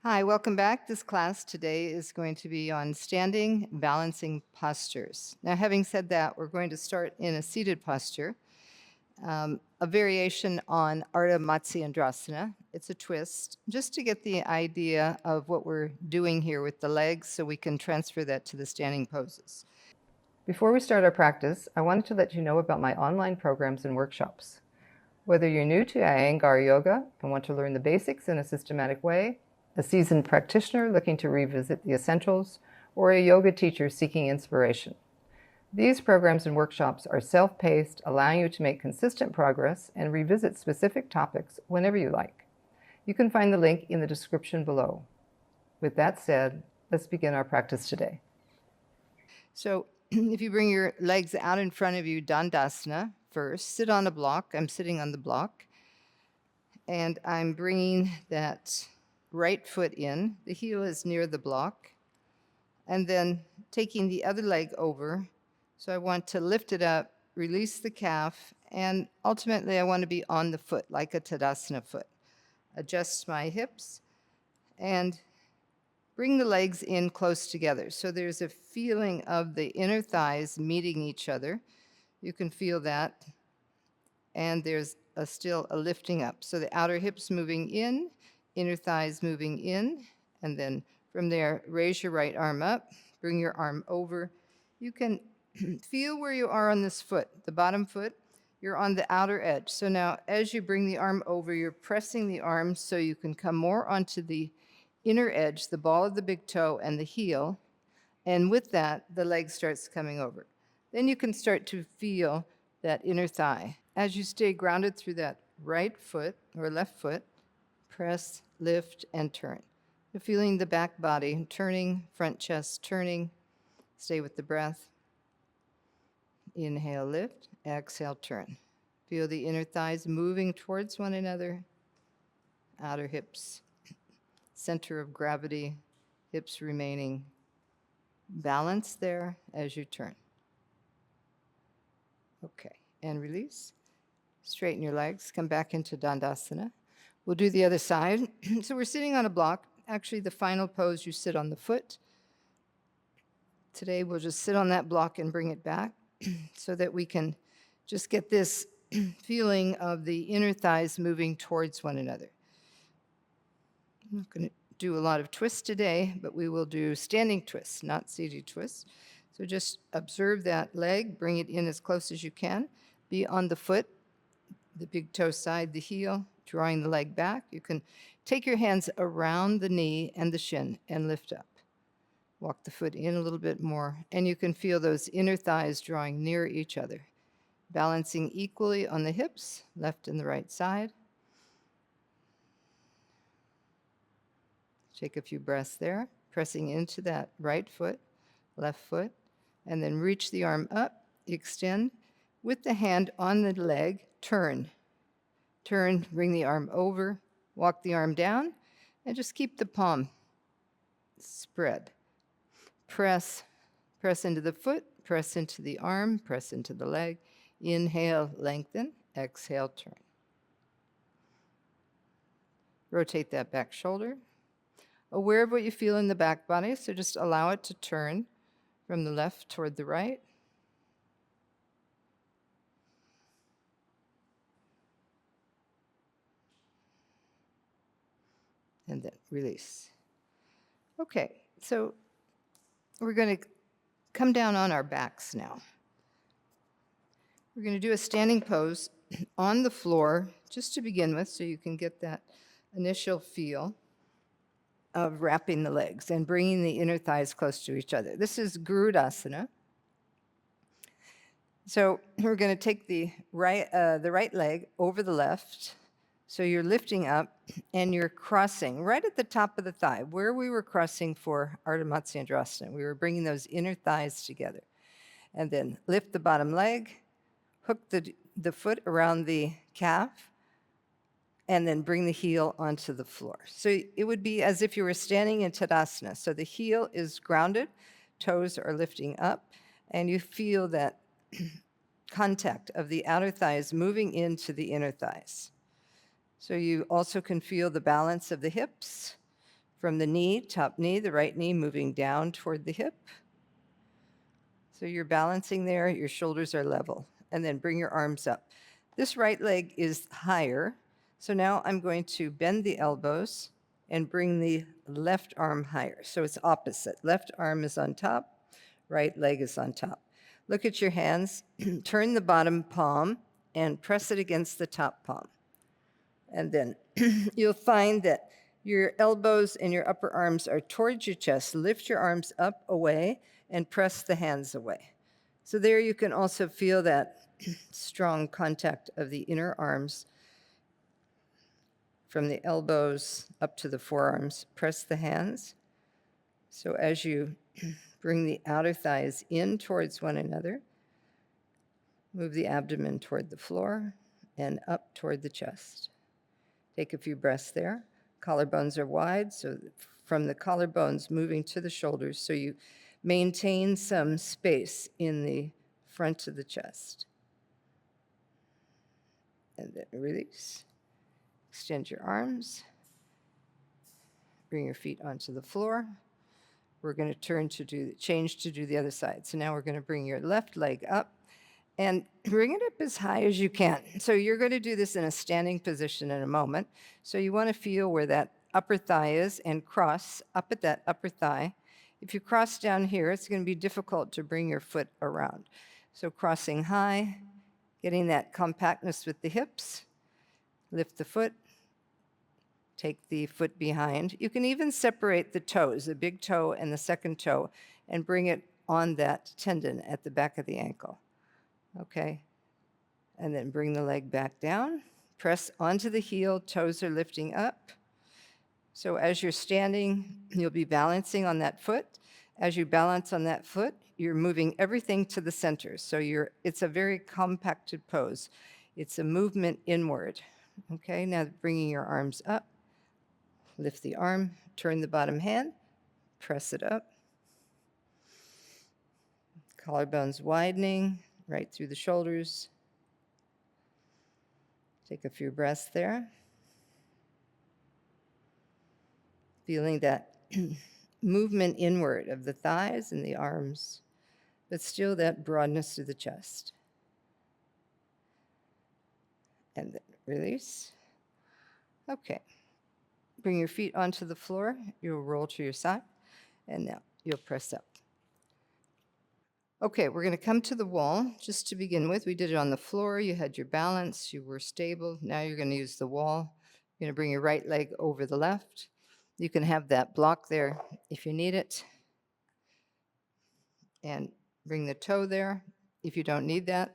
Hi, welcome back. This class today is going to be on standing balancing postures. Now, having said that, we're going to start in a seated posture, a variation on Ardha Matsyendrasana. It's a twist, just to get the idea of what we're doing here with the legs so we can transfer that to the standing poses. Before we start our practice, I wanted to let you know about my online programs and workshops. Whether you're new to Iyengar yoga and want to learn the basics in a systematic way, a seasoned practitioner looking to revisit the essentials, or a yoga teacher seeking inspiration. These programs and workshops are self-paced, allowing you to make consistent progress and revisit specific topics whenever you like. You can find the link in the description below. With that said, let's begin our practice today. So if you bring your legs out in front of you, Dandasana first, sit on a block. I'm sitting on the block. And I'm bringing that right foot in. The heel is near the block. And then taking the other leg over. So I want to lift it up, release the calf, and ultimately I want to be on the foot, like a Tadasana foot. Adjust my hips and bring the legs in close together. So there's a feeling of the inner thighs meeting each other. You can feel that. And there's still a lifting up. So the outer hips moving in, inner thighs moving in, and then from there, raise your right arm up, bring your arm over. You can feel where you are on this foot, the bottom foot. You're on the outer edge. So now as you bring the arm over, you're pressing the arm so you can come more onto the inner edge, the ball of the big toe and the heel. And with that, the leg starts coming over. Then you can start to feel that inner thigh. As you stay grounded through that right foot or left foot, press, lift, and turn. You're feeling the back body turning, front chest turning. Stay with the breath. Inhale, lift. Exhale, turn. Feel the inner thighs moving towards one another. Outer hips, center of gravity, hips remaining balanced there as you turn. Okay, and release. Straighten your legs, come back into Dandasana. We'll do the other side. So we're sitting on a block. Actually, the final pose, you sit on the foot. Today, we'll just sit on that block and bring it back so that we can just get this feeling of the inner thighs moving towards one another. I'm not going to do a lot of twists today, but we will do standing twists, not seated twists. So just observe that leg, bring it in as close as you can. Be on the foot, the big toe side, the heel, drawing the leg back. You can take your hands around the knee and the shin and lift up. Walk the foot in a little bit more, and you can feel those inner thighs drawing near each other. Balancing equally on the hips, left and the right side. Take a few breaths there, pressing into that right foot, left foot, and then reach the arm up, extend. With the hand on the leg, turn. Turn, bring the arm over, walk the arm down, and just keep the palm spread. Press into the foot, press into the arm, press into the leg. Inhale, lengthen, exhale, turn. Rotate that back shoulder. Aware of what you feel in the back body, so just allow it to turn from the left toward the right. And then release. Okay, so we're going to come down on our backs now. We're going to do a standing pose on the floor just to begin with, so you can get that initial feel of wrapping the legs and bringing the inner thighs close to each other. This is Garudasana. So we're going to take the right leg over the left. So you're lifting up and you're crossing right at the top of the thigh, where we were crossing for Ardha Matsyendrasana. We were bringing those inner thighs together. And then lift the bottom leg, hook the foot around the calf, and then bring the heel onto the floor. So it would be as if you were standing in Tadasana. So the heel is grounded, toes are lifting up, and you feel that contact of the outer thighs moving into the inner thighs. So you also can feel the balance of the hips From the knee, top knee, the right knee moving down toward the hip. So you're balancing there, your shoulders are level. And then bring your arms up. This right leg is higher. So now I'm going to bend the elbows and bring the left arm higher. So it's opposite. Left arm is on top, right leg is on top. Look at your hands. Turn the bottom palm and press it against the top palm. And then you'll find that your elbows and your upper arms are towards your chest. Lift your arms up, away, and press the hands away. So there you can also feel that strong contact of the inner arms from the elbows up to the forearms. Press the hands. So as you bring the outer thighs in towards one another, move the abdomen toward the floor and up toward the chest. Take a few breaths there. Collarbones are wide, so from the collarbones moving to the shoulders, so you maintain some space in the front of the chest. And then release. Extend your arms. Bring your feet onto the floor. We're going to change to do the other side. So now we're going to bring your left leg up and bring it up as high as you can. So you're going to do this in a standing position in a moment. So you want to feel where that upper thigh is and cross up at that upper thigh. If you cross down here, it's going to be difficult to bring your foot around. So crossing high, getting that compactness with the hips, lift the foot, take the foot behind. You can even separate the toes, the big toe and the second toe, and bring it on that tendon at the back of the ankle. Okay, and then bring the leg back down. Press onto the heel, toes are lifting up. So as you're standing, you'll be balancing on that foot. As you balance on that foot, you're moving everything to the center. So it's a very compacted pose. It's a movement inward. Okay, now bringing your arms up. Lift the arm, turn the bottom hand, press it up. Collarbones widening right through the shoulders. Take a few breaths there. Feeling that movement inward of the thighs and the arms, but still that broadness through the chest. And then release. Okay. Bring your feet onto the floor. You'll roll to your side, and now you'll press up. Okay, we're going to come to the wall just to begin with. We did it on the floor. You had your balance. You were stable. Now you're going to use the wall. You're going to bring your right leg over the left. You can have that block there if you need it. And bring the toe there if you don't need that.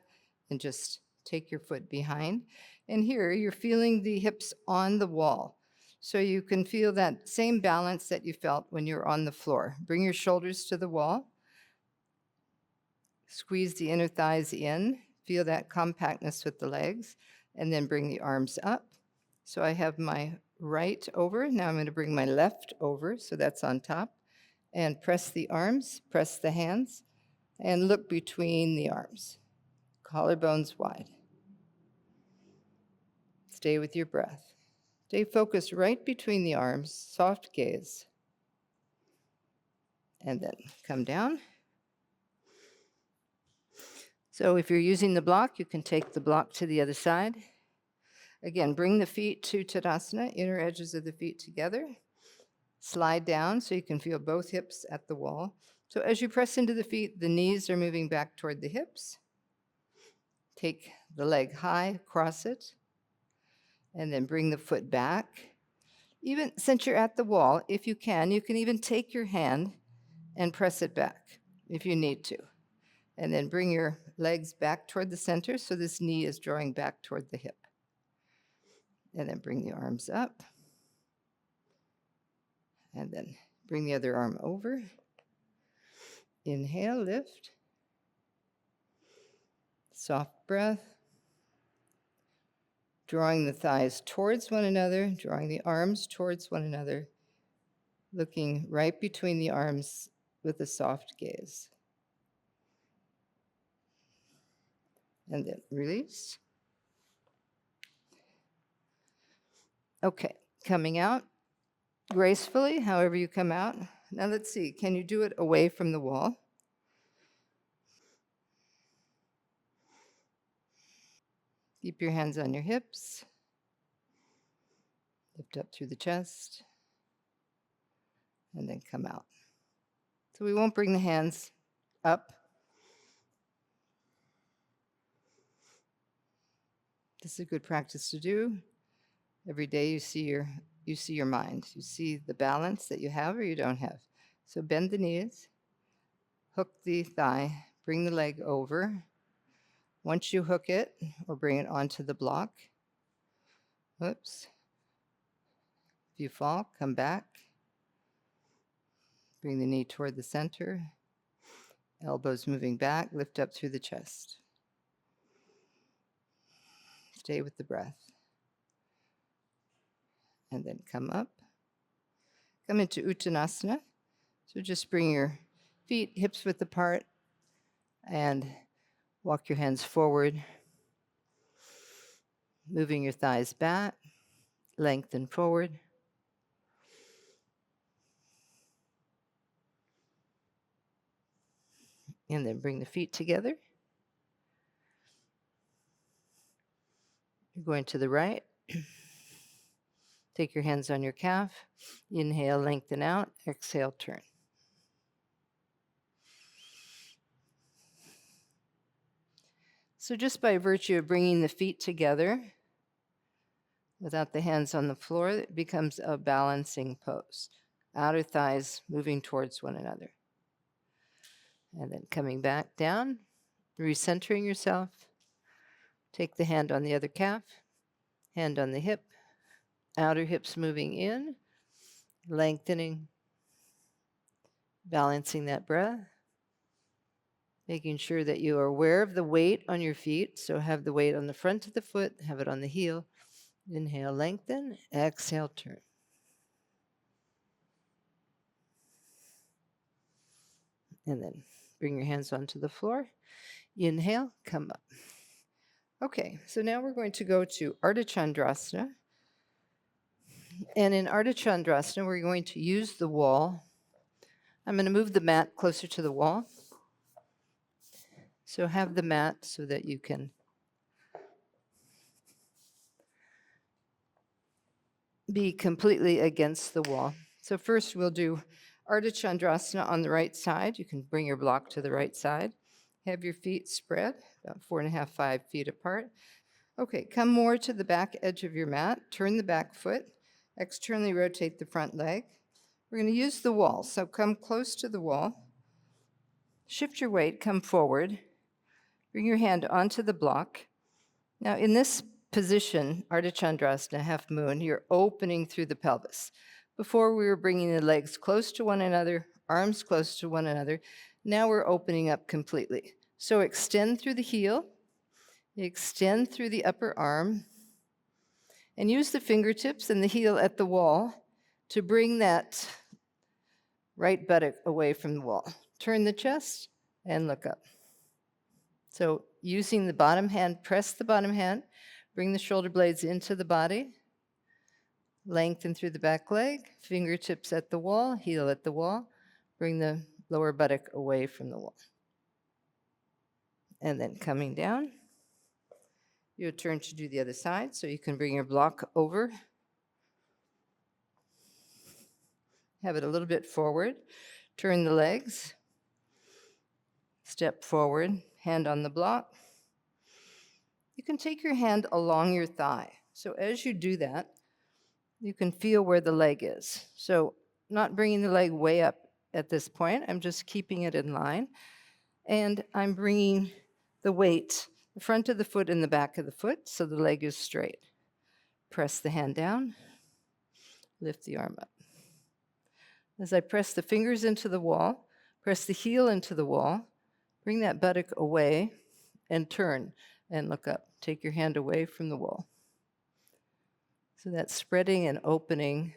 And just take your foot behind. And here you're feeling the hips on the wall. So you can feel that same balance that you felt when you're on the floor. Bring your shoulders to the wall. Squeeze the inner thighs in, feel that compactness with the legs, and then bring the arms up. So I have my right over. Now I'm going to bring my left over, so that's on top. And press the arms, press the hands, and look between the arms. Collarbones wide. Stay with your breath. Stay focused right between the arms, soft gaze. And then come down. So if you're using the block, you can take the block to the other side. Again, bring the feet to Tadasana, inner edges of the feet together. Slide down so you can feel both hips at the wall. So as you press into the feet, the knees are moving back toward the hips. Take the leg high, cross it, and then bring the foot back. Even since you're at the wall, if you can even take your hand and press it back if you need to. And then bring your legs back toward the center so this knee is drawing back toward the hip. And then bring the arms up. And then bring the other arm over. Inhale, lift. Soft breath. Drawing the thighs towards one another, drawing the arms towards one another, looking right between the arms with a soft gaze. And then release. Okay, coming out. gracefully, however you come out. Now let's see, can you do it away from the wall? Keep your hands on your hips. Lift up through the chest. And then come out. So we won't bring the hands up. This is a good practice to do. Every day you see your mind. You see the balance that you have or you don't have. So bend the knees, hook the thigh, bring the leg over. Once you hook it or bring it onto the block, whoops. If you fall, come back. Bring the knee toward the center. Elbows moving back, lift up through the chest. Stay with the breath. And then come up. Come into Uttanasana. So just bring your feet hips width apart and walk your hands forward, moving your thighs back, lengthen forward. And then bring the feet together. You're going to the right. Take your hands on your calf. Inhale, lengthen out. Exhale, turn. So just by virtue of bringing the feet together, without the hands on the floor, it becomes a balancing pose. Outer thighs moving towards one another. And then coming back down, recentering yourself. Take the hand on the other calf, hand on the hip, outer hips moving in, lengthening, balancing that breath, making sure that you are aware of the weight on your feet. So have the weight on the front of the foot, have it on the heel. Inhale, lengthen, exhale, turn. And then bring your hands onto the floor. Inhale, come up. Okay, so now we're going to go to Ardha Chandrasana. And in Ardha Chandrasana, we're going to use the wall. I'm going to move the mat closer to the wall. So have the mat so that you can be completely against the wall. So first we'll do Ardha Chandrasana on the right side. You can bring your block to the right side. Have your feet spread, about 4.5, 5 feet apart. Okay, come more to the back edge of your mat. Turn the back foot. Externally rotate the front leg. We're going to use the wall. So come close to the wall. Shift your weight, come forward. Bring your hand onto the block. Now in this position, Ardha Chandrasana, half moon, you're opening through the pelvis. Before we were bringing the legs close to one another, arms close to one another. Now we're opening up completely. So extend through the heel, extend through the upper arm, and use the fingertips and the heel at the wall to bring that right buttock away from the wall. Turn the chest and look up. So using the bottom hand, press the bottom hand, bring the shoulder blades into the body, lengthen through the back leg, fingertips at the wall, heel at the wall, bring the lower buttock away from the wall. And then coming down, you'll turn to do the other side, so you can bring your block over. Have it a little bit forward. Turn the legs. Step forward, hand on the block. You can take your hand along your thigh. So as you do that, you can feel where the leg is. So not bringing the leg way up at this point. I'm just keeping it in line. And I'm bringing the weight, the front of the foot and the back of the foot, so the leg is straight. Press the hand down. Lift the arm up. As I press the fingers into the wall, press the heel into the wall, bring that buttock away and turn and look up. Take your hand away from the wall. So that's spreading and opening,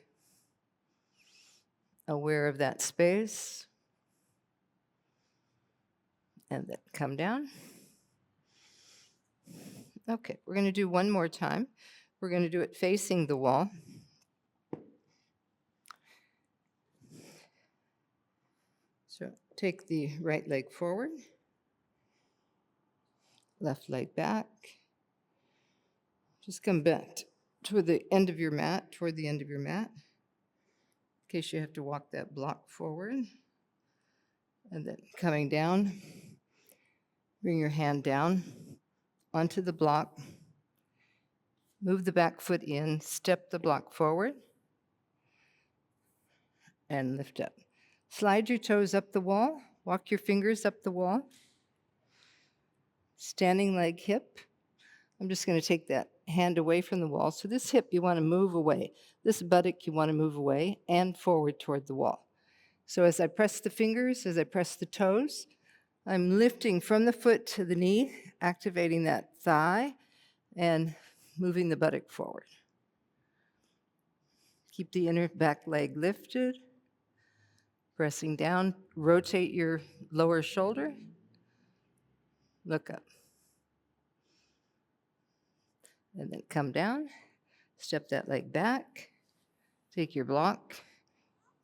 aware of that space. And then come down. Okay, we're going to do one more time. We're going to do it facing the wall. So take the right leg forward, left leg back. Just come back toward the end of your mat, in case you have to walk that block forward. And then coming down, bring your hand down onto the block, move the back foot in, step the block forward, and lift up. Slide your toes up the wall, walk your fingers up the wall. Standing leg hip. I'm just going to take that hand away from the wall. So this hip you want to move away. This buttock you want to move away and forward toward the wall. So as I press the fingers, as I press the toes, I'm lifting from the foot to the knee, activating that thigh and moving the buttock forward. Keep the inner back leg lifted, pressing down, rotate your lower shoulder, look up. And then come down, step that leg back, take your block,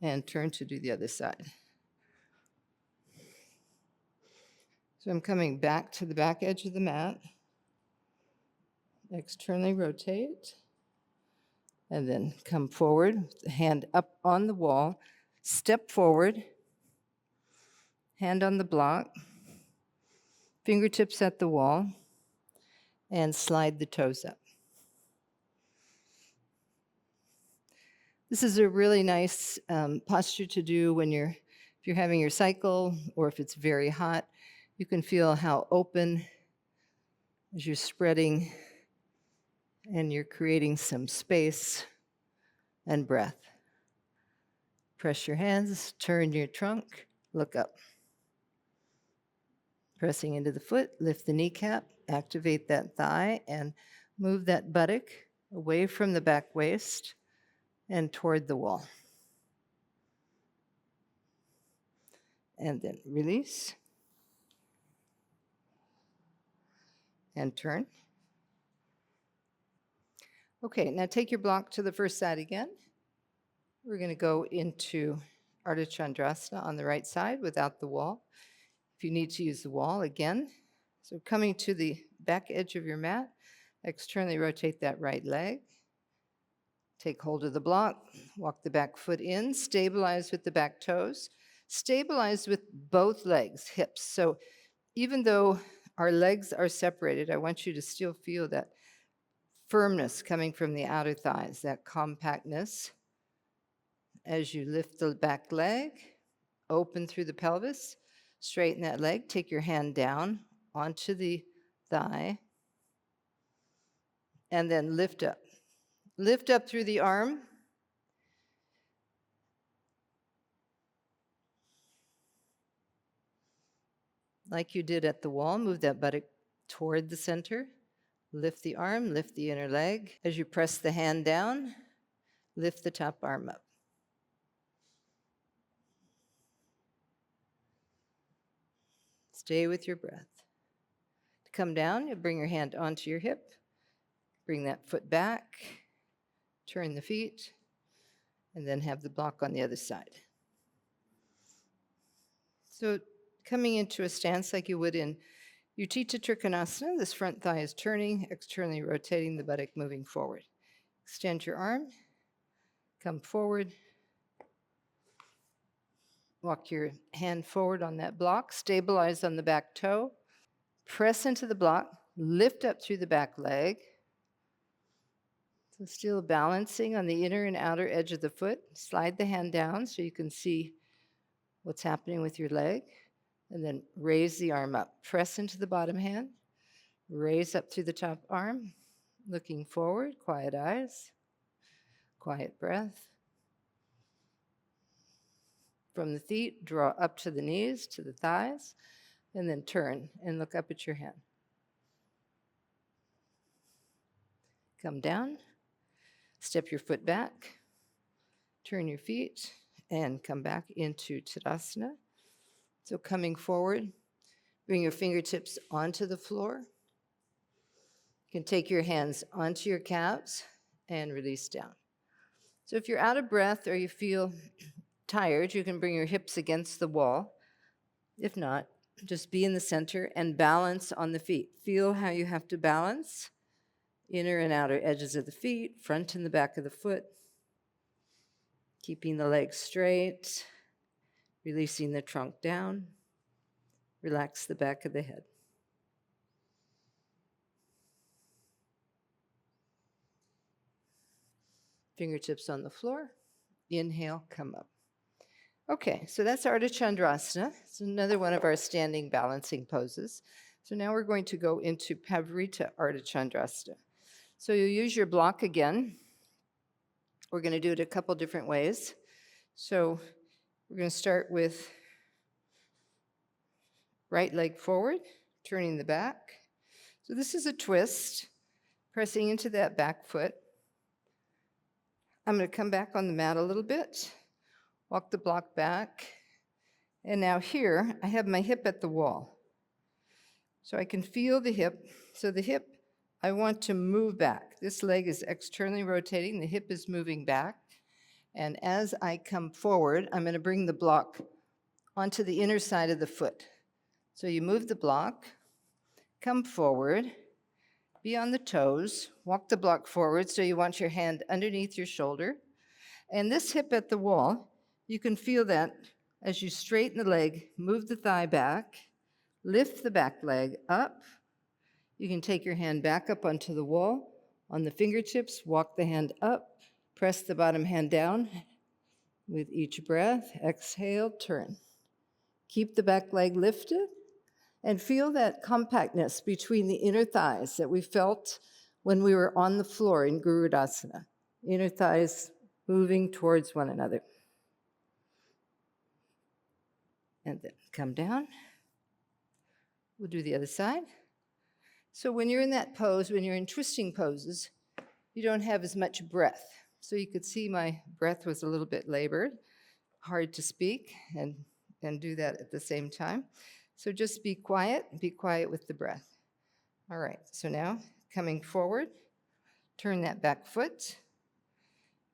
and turn to do the other side. So I'm coming back to the back edge of the mat, externally rotate, and then come forward with the hand up on the wall, step forward, hand on the block, fingertips at the wall, and slide the toes up. This is a really nice posture to do when if you're having your cycle or if it's very hot. You can feel how open as you're spreading and you're creating some space and breath. Press your hands, turn your trunk, look up. Pressing into the foot, lift the kneecap, activate that thigh, and move that buttock away from the back waist and toward the wall. And then release. And turn. Okay, now take your block to the first side again. We're going to go into Ardha Chandrasana on the right side without the wall. If you need to use the wall, again. So coming to the back edge of your mat, externally rotate that right leg. Take hold of the block, walk the back foot in, stabilize with the back toes, stabilize with both legs, hips. So even though our legs are separated, I want you to still feel that firmness coming from the outer thighs, that compactness. As you lift the back leg, open through the pelvis, straighten that leg, take your hand down onto the thigh, and then lift up. Lift up through the arm. Like you did at the wall, move that buttock toward the center. Lift the arm, lift the inner leg. As you press the hand down, lift the top arm up. Stay with your breath. To come down, you bring your hand onto your hip, bring that foot back, turn the feet, and then have the block on the other side. So coming into a stance like you would in Utthita Trikonasana, this front thigh is turning, externally rotating, the buttock moving forward. Extend your arm, come forward, walk your hand forward on that block, stabilize on the back toe, press into the block, lift up through the back leg. So still balancing on the inner and outer edge of the foot. Slide the hand down so you can see what's happening with your leg. And then raise the arm up. Press into the bottom hand. Raise up through the top arm. Looking forward, quiet eyes, quiet breath. From the feet, draw up to the knees, to the thighs, and then turn and look up at your hand. Come down, step your foot back, turn your feet, and come back into Tadasana. So coming forward, bring your fingertips onto the floor. You can take your hands onto your calves and release down. So if you're out of breath or you feel tired, you can bring your hips against the wall. If not, just be in the center and balance on the feet. Feel how you have to balance inner and outer edges of the feet, front and the back of the foot, keeping the legs straight, releasing the trunk down. Relax the back of the head. Fingertips on the floor. Inhale, come up. Okay, so that's Ardha Chandrasana. It's another one of our standing balancing poses. So now we're going to go into Pavarita Ardha Chandrasana. So you'll use your block again. We're going to do it a couple different ways. So we're going to start with right leg forward, turning the back. So this is a twist, pressing into that back foot. I'm going to come back on the mat a little bit, walk the block back, and now here I have my hip at the wall. So I can feel the hip. So the hip, I want to move back. This leg is externally rotating, the hip is moving back. And as I come forward, I'm going to bring the block onto the inner side of the foot. So you move the block, come forward, be on the toes, walk the block forward so you want your hand underneath your shoulder. And this hip at the wall, you can feel that as you straighten the leg, move the thigh back, lift the back leg up. You can take your hand back up onto the wall. On the fingertips, walk the hand up, press the bottom hand down. With each breath, exhale, turn. Keep the back leg lifted and feel that compactness between the inner thighs that we felt when we were on the floor in Garudasana. Inner thighs moving towards one another. And then come down. We'll do the other side. So when you're in that pose, when you're in twisting poses, you don't have as much breath. So you could see my breath was a little bit labored, hard to speak and do that at the same time. So just be quiet with the breath. All right, so now coming forward, turn that back foot,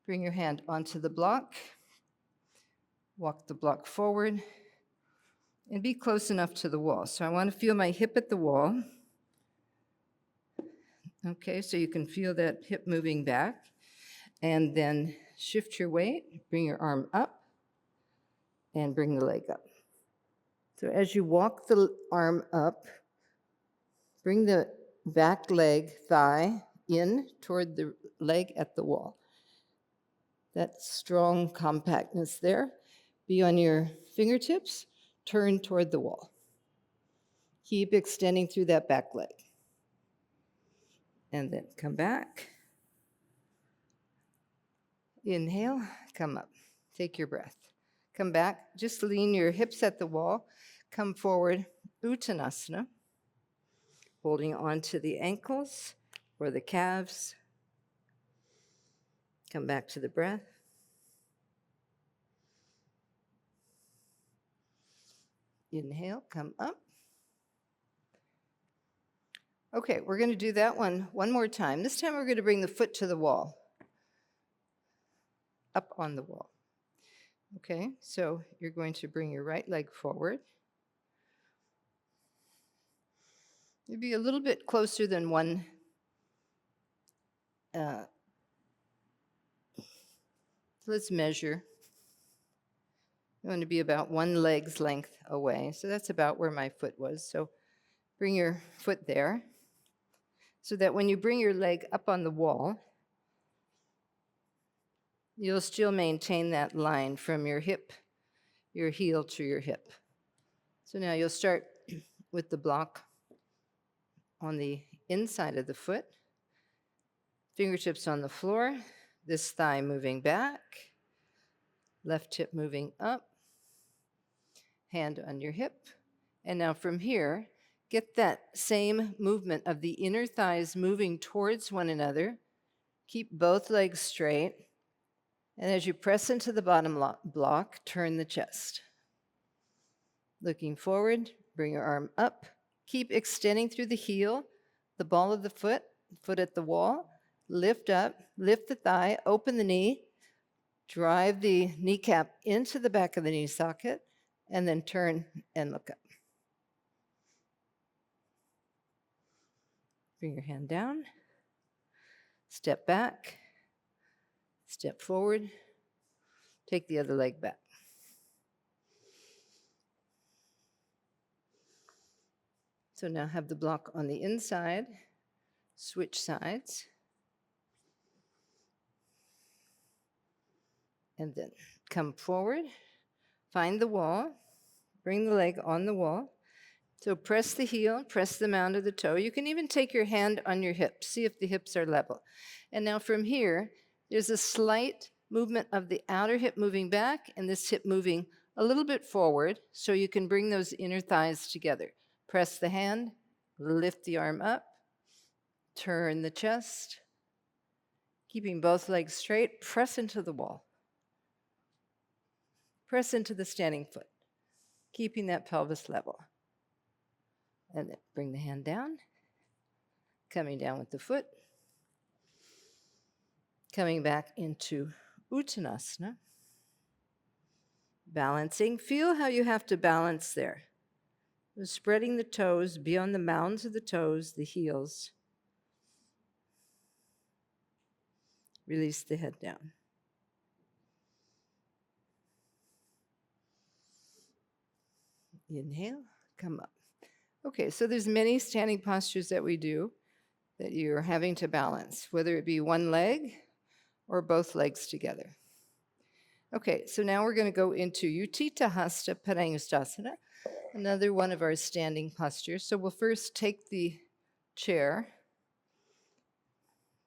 bring your hand onto the block, walk the block forward, and be close enough to the wall. So I want to feel my hip at the wall. Okay, so you can feel that hip moving back, and then shift your weight, bring your arm up, and bring the leg up. So as you walk the arm up, bring the back leg, thigh, in toward the leg at the wall. That strong compactness there. Be on your fingertips, turn toward the wall. Keep extending through that back leg. And then come back. Inhale, come up. Take your breath. Come back, just lean your hips at the wall. Come forward, Uttanasana. Holding on to the ankles or the calves. Come back to the breath. Inhale, come up. Okay, we're going to do that one more time. This time we're going to bring the foot to the wall, up on the wall. Okay, so you're going to bring your right leg forward. You'll be a little bit closer than one. Let's measure. You want to be about one leg's length away. So that's about where my foot was. So bring your foot there so that when you bring your leg up on the wall, you'll still maintain that line from your hip, your heel to your hip. So now you'll start with the block on the inside of the foot, fingertips on the floor, this thigh moving back, left hip moving up, hand on your hip. And now from here, get that same movement of the inner thighs moving towards one another. Keep both legs straight. And as you press into the bottom block, turn the chest. Looking forward, bring your arm up. Keep extending through the heel, the ball of the foot at the wall. Lift up, lift the thigh, open the knee. Drive the kneecap into the back of the knee socket and then turn and look up. Bring your hand down, step back, step forward, take the other leg back. So now have the block on the inside, switch sides, and then come forward, find the wall, bring the leg on the wall. So press the heel, press the mound of the toe. You can even take your hand on your hips, see if the hips are level. And now from here, there's a slight movement of the outer hip moving back and this hip moving a little bit forward so you can bring those inner thighs together. Press the hand, lift the arm up, turn the chest, keeping both legs straight, press into the wall. Press into the standing foot, keeping that pelvis level. And then bring the hand down, coming down with the foot, coming back into Uttanasana. Balancing. Feel how you have to balance there. Spreading the toes beyond the mounds of the toes, the heels. Release the head down. Inhale, come up. Okay, so there's many standing postures that we do that you're having to balance, whether it be one leg or both legs together. Okay, so now we're going to go into Utthita Hasta Padangusthasana, another one of our standing postures. So we'll first take the chair.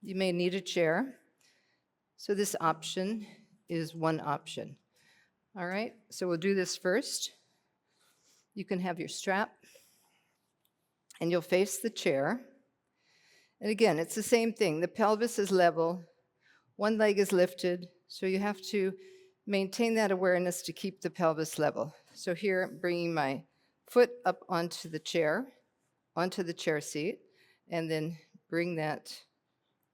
You may need a chair. So this option is one option. All right, so we'll do this first. You can have your strap, and you'll face the chair. And again, it's the same thing. The pelvis is level, one leg is lifted, so you have to maintain that awareness to keep the pelvis level. So here, bringing my foot up onto the chair seat, and then bring that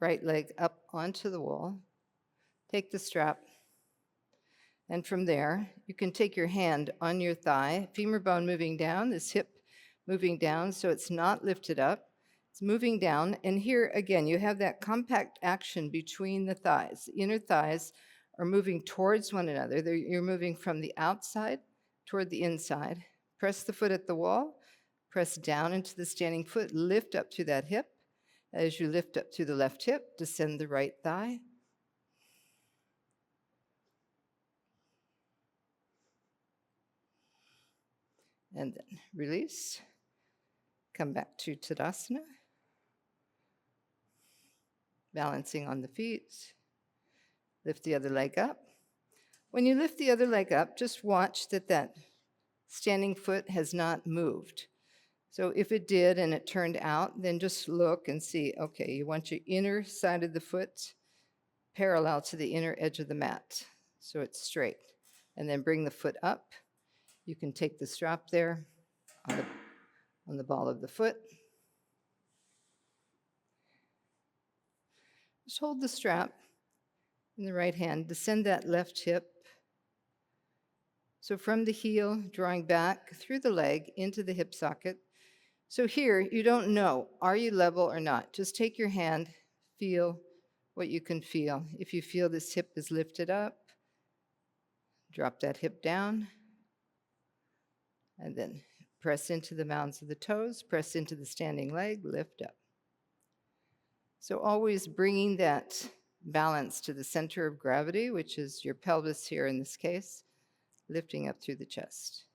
right leg up onto the wall. Take the strap, and from there, you can take your hand on your thigh, femur bone moving down, this hip moving down, so it's not lifted up. It's moving down, and here again, you have that compact action between the thighs. The inner thighs are moving towards one another. You're moving from the outside toward the inside. Press the foot at the wall, press down into the standing foot, lift up through that hip. As you lift up through the left hip, descend the right thigh. And then release. Come back to Tadasana. Balancing on the feet. Lift the other leg up. When you lift the other leg up, just watch that that standing foot has not moved. So if it did and it turned out, then just look and see, okay, you want your inner side of the foot parallel to the inner edge of the mat, so it's straight. And then bring the foot up. You can take the strap there on the ball of the foot. Just hold the strap in the right hand, descend that left hip. So from the heel, drawing back through the leg into the hip socket. So here, you don't know, are you level or not? Just take your hand, feel what you can feel. If you feel this hip is lifted up, drop that hip down, and then press into the mounds of the toes, press into the standing leg, lift up. So always bringing that balance to the center of gravity, which is your pelvis here in this case, lifting up through the chest.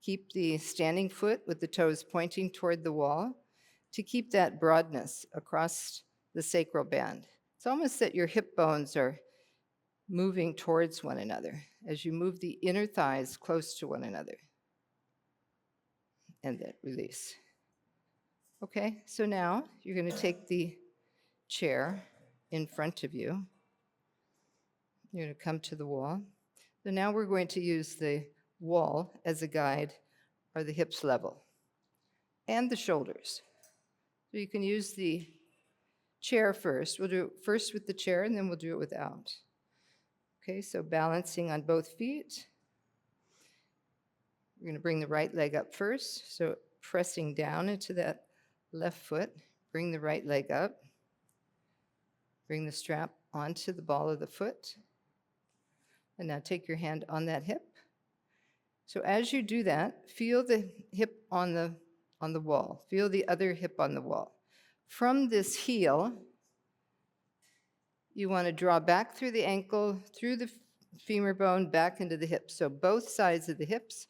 Keep the standing foot with the toes pointing toward the wall to keep that broadness across the sacral band. It's almost that your hip bones are moving towards one another as you move the inner thighs close to one another. And then release. Okay, so now you're going to take the chair in front of you. You're going to come to the wall. So now we're going to use the wall as a guide, or the hips level, and the shoulders. So you can use the chair first. We'll do it first with the chair, and then we'll do it without. Okay, so balancing on both feet. We're going to bring the right leg up first. So pressing down into that left foot, bring the right leg up. Bring the strap onto the ball of the foot. And now take your hand on that hip. So as you do that, feel the hip on the wall. Feel the other hip on the wall. From this heel, you want to draw back through the ankle, through the femur bone, back into the hip. So both sides of the hips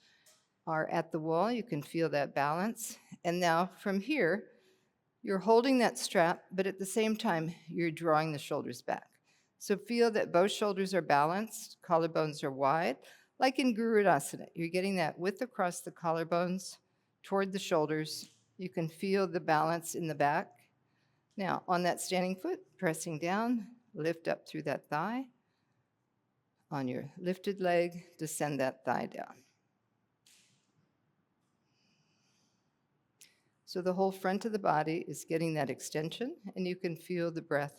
are at the wall. You can feel that balance. And now from here, you're holding that strap, but at the same time, you're drawing the shoulders back. So feel that both shoulders are balanced, collarbones are wide. Like in Garudasana, you're getting that width across the collarbones toward the shoulders. You can feel the balance in the back. Now, on that standing foot, pressing down, lift up through that thigh. On your lifted leg, descend that thigh down. So the whole front of the body is getting that extension, and you can feel the breath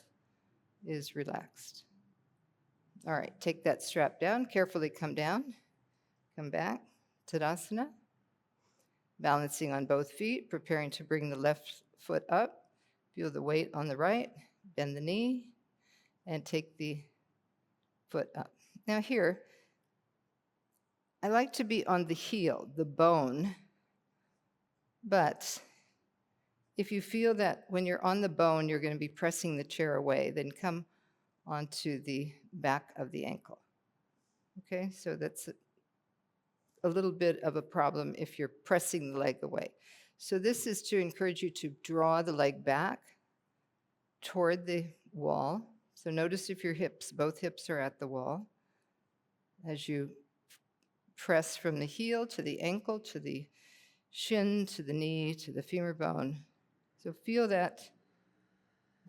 is relaxed. All right, take that strap down, carefully come down, come back, Tadasana. Balancing on both feet, preparing to bring the left foot up. Feel the weight on the right, bend the knee, and take the foot up. Now here, I like to be on the heel, the bone, but if you feel that when you're on the bone, you're going to be pressing the chair away, then come onto the back of the ankle. Okay, so that's a little bit of a problem if you're pressing the leg away. So this is to encourage you to draw the leg back toward the wall. So notice if your hips, both hips are at the wall. As you press from the heel to the ankle, to the shin, to the knee, to the femur bone. So feel that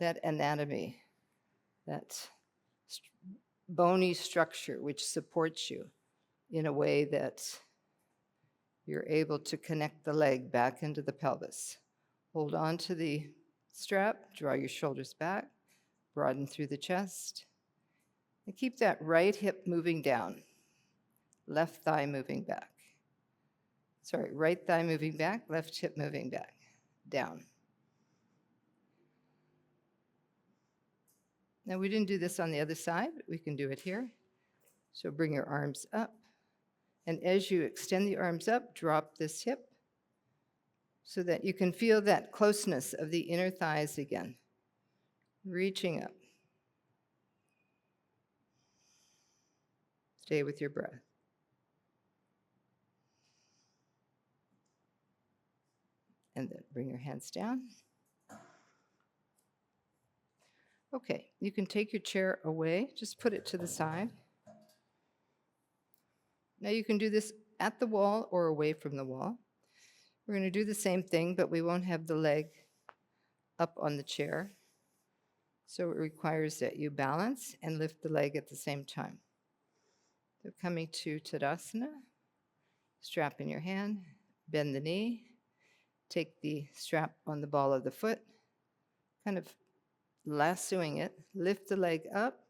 anatomy, that bony structure which supports you in a way that you're able to connect the leg back into the pelvis. Hold on to the strap, draw your shoulders back, broaden through the chest. And keep that right hip moving down, left thigh moving back. Sorry, right thigh moving back, left hip moving back, down. Now we didn't do this on the other side, but we can do it here. So bring your arms up. And as you extend the arms up, drop this hip so that you can feel that closeness of the inner thighs again. Reaching up. Stay with your breath. And then bring your hands down. Okay, you can take your chair away, just put it to the side. Now you can do this at the wall or away from the wall. We're going to do the same thing, but we won't have the leg up on the chair. So it requires that you balance and lift the leg at the same time. So coming to Tadasana, strap in your hand, bend the knee, take the strap on the ball of the foot, kind of lassoing it, lift the leg up,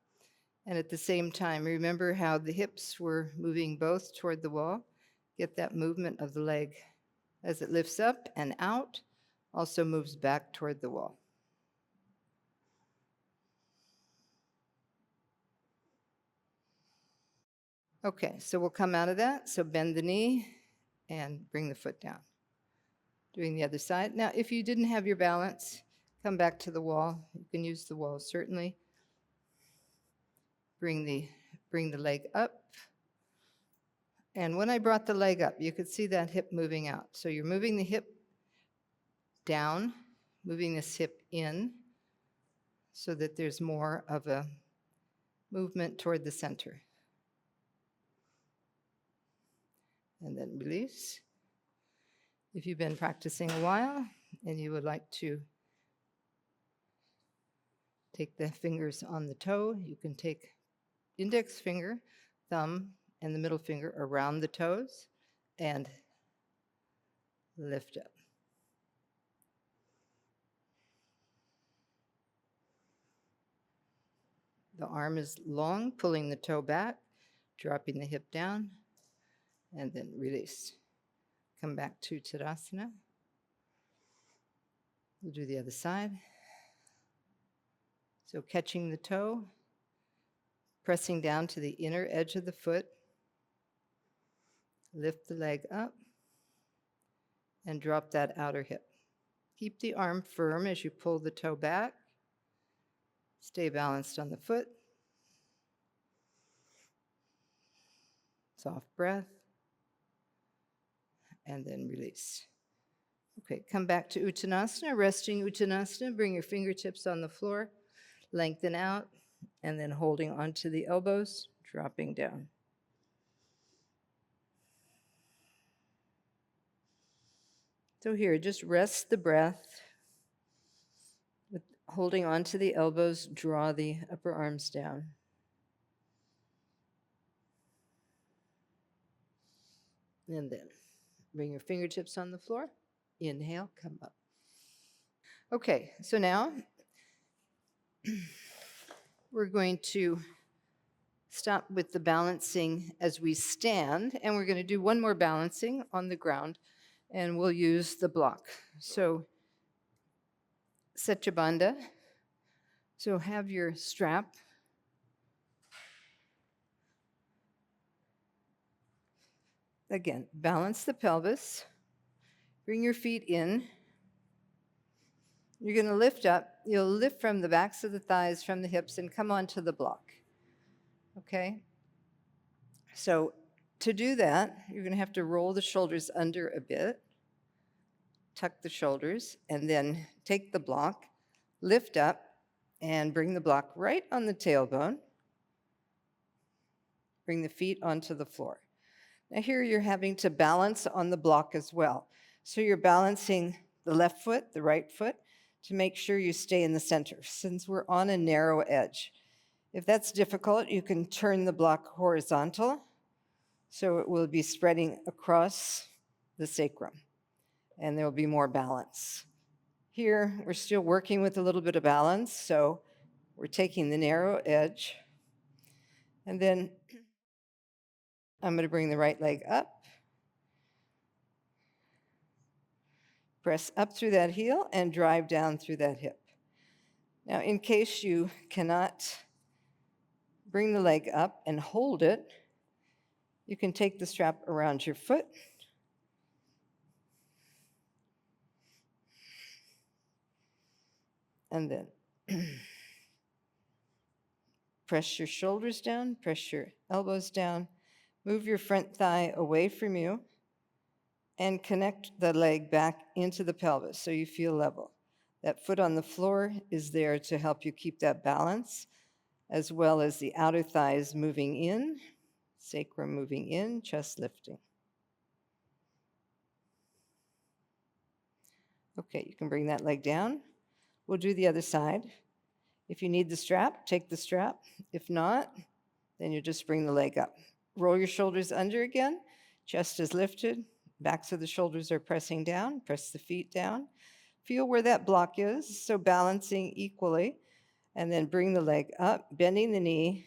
and at the same time, remember how the hips were moving both toward the wall. Get that movement of the leg as it lifts up and out, also moves back toward the wall. Okay, so we'll come out of that. So bend the knee and bring the foot down. Doing the other side. Now, if you didn't have your balance, come back to the wall. You can use the wall, certainly. Bring the leg up. And when I brought the leg up, you could see that hip moving out. So you're moving the hip down, moving this hip in, so that there's more of a movement toward the center. And then release. If you've been practicing a while and you would like to take the fingers on the toe, you can take index finger, thumb, and the middle finger around the toes and lift up. The arm is long, pulling the toe back, dropping the hip down, and then release. Come back to Tadasana. We'll do the other side. So catching the toe, pressing down to the inner edge of the foot, lift the leg up, and drop that outer hip. Keep the arm firm as you pull the toe back. Stay balanced on the foot. Soft breath. And then release. Okay, come back to Uttanasana, resting Uttanasana. Bring your fingertips on the floor, lengthen out, and then holding onto the elbows, dropping down. So here, just rest the breath. With holding onto the elbows, draw the upper arms down. And then bring your fingertips on the floor. Inhale, come up. Okay, so now we're going to stop with the balancing as we stand, and we're going to do one more balancing on the ground, and we'll use the block. So, Setyabandha. So have your strap. Again, balance the pelvis. Bring your feet in. You're going to lift up. You'll lift from the backs of the thighs, from the hips, and come onto the block. Okay? So to do that, you're going to have to roll the shoulders under a bit, tuck the shoulders, and then take the block, lift up, and bring the block right on the tailbone. Bring the feet onto the floor. Now here you're having to balance on the block as well. So you're balancing the left foot, the right foot, to make sure you stay in the center, since we're on a narrow edge. If that's difficult, you can turn the block horizontal, so it will be spreading across the sacrum, and there will be more balance. Here, we're still working with a little bit of balance, so we're taking the narrow edge, and then I'm going to bring the right leg up, press up through that heel, and drive down through that hip. Now, in case you cannot bring the leg up and hold it, you can take the strap around your foot, and then press your shoulders down, press your elbows down, move your front thigh away from you, and connect the leg back into the pelvis so you feel level. That foot on the floor is there to help you keep that balance, as well as the outer thighs moving in, sacrum moving in, chest lifting. Okay, you can bring that leg down. We'll do the other side. If you need the strap, take the strap. If not, then you just bring the leg up. Roll your shoulders under again. Chest is lifted. Backs of the shoulders are pressing down. Press the feet down. Feel where that block is, so balancing equally. And then bring the leg up, bending the knee.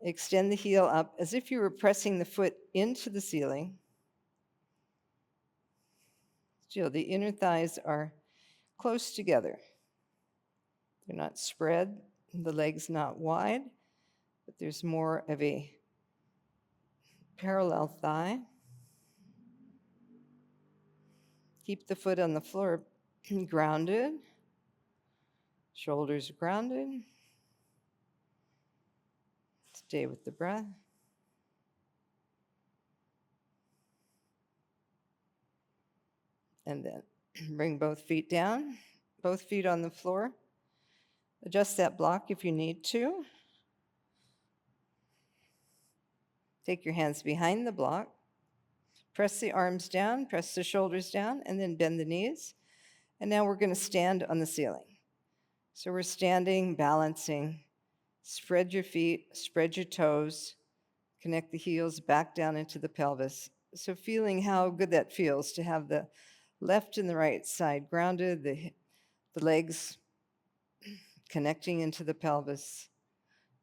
Extend the heel up as if you were pressing the foot into the ceiling. Still, the inner thighs are close together. They're not spread, the leg's not wide, but there's more of a parallel thigh. Keep the foot on the floor grounded, shoulders grounded. Stay with the breath. And then bring both feet down, both feet on the floor. Adjust that block if you need to. Take your hands behind the block. Press the arms down, press the shoulders down, and then bend the knees. And now we're going to stand on the ceiling. So we're standing, balancing. Spread your feet, spread your toes, connect the heels back down into the pelvis. So feeling how good that feels to have the left and the right side grounded, the legs connecting into the pelvis.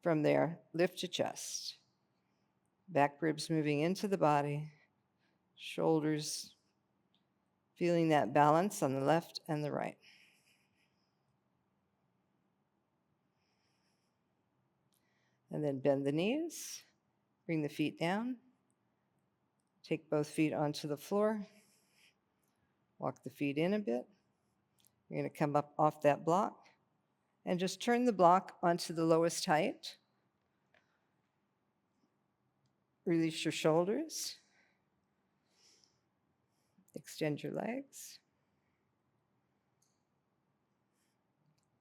From there, lift your chest. Back ribs moving into the body. Shoulders, feeling that balance on the left and the right. And then bend the knees, bring the feet down, take both feet onto the floor, walk the feet in a bit. You're going to come up off that block and just turn the block onto the lowest height. Release your shoulders. Extend your legs.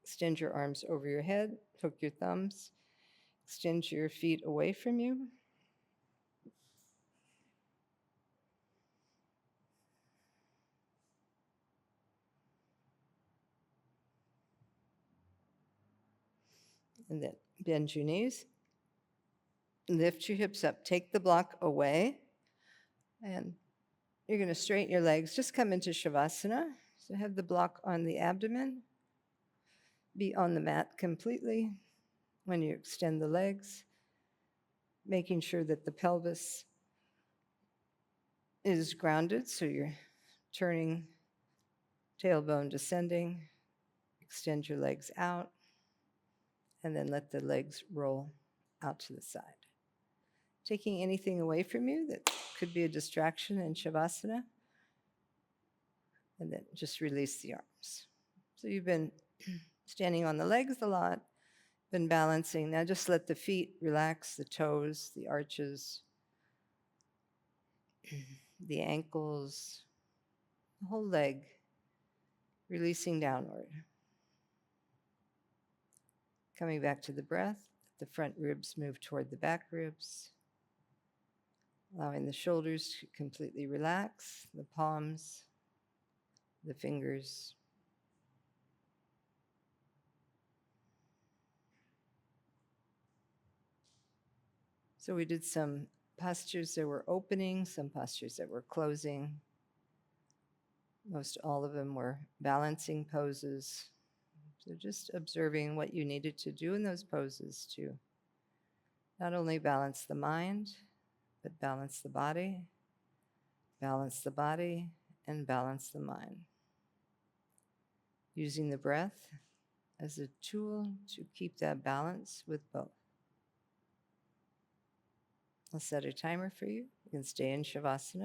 Extend your arms over your head. Hook your thumbs. Extend your feet away from you. And then bend your knees. Lift your hips up. Take the block away. And you're going to straighten your legs. Just come into Shavasana. So have the block on the abdomen. Be on the mat completely when you extend the legs, making sure that the pelvis is grounded. So you're turning, tailbone descending. Extend your legs out. And then let the legs roll out to the side. Taking anything away from you that could be a distraction in Shavasana. And then just release the arms. So you've been standing on the legs a lot, been balancing. Now just let the feet relax, the toes, the arches, the ankles, the whole leg, releasing downward. Coming back to the breath, the front ribs move toward the back ribs. Allowing the shoulders to completely relax, the palms, the fingers. So we did some postures that were opening, some postures that were closing. Most all of them were balancing poses. So just observing what you needed to do in those poses to not only balance the mind, but balance the body, and balance the mind. Using the breath as a tool to keep that balance with both. I'll set a timer for you. You can stay in Shavasana.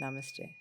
Namaste.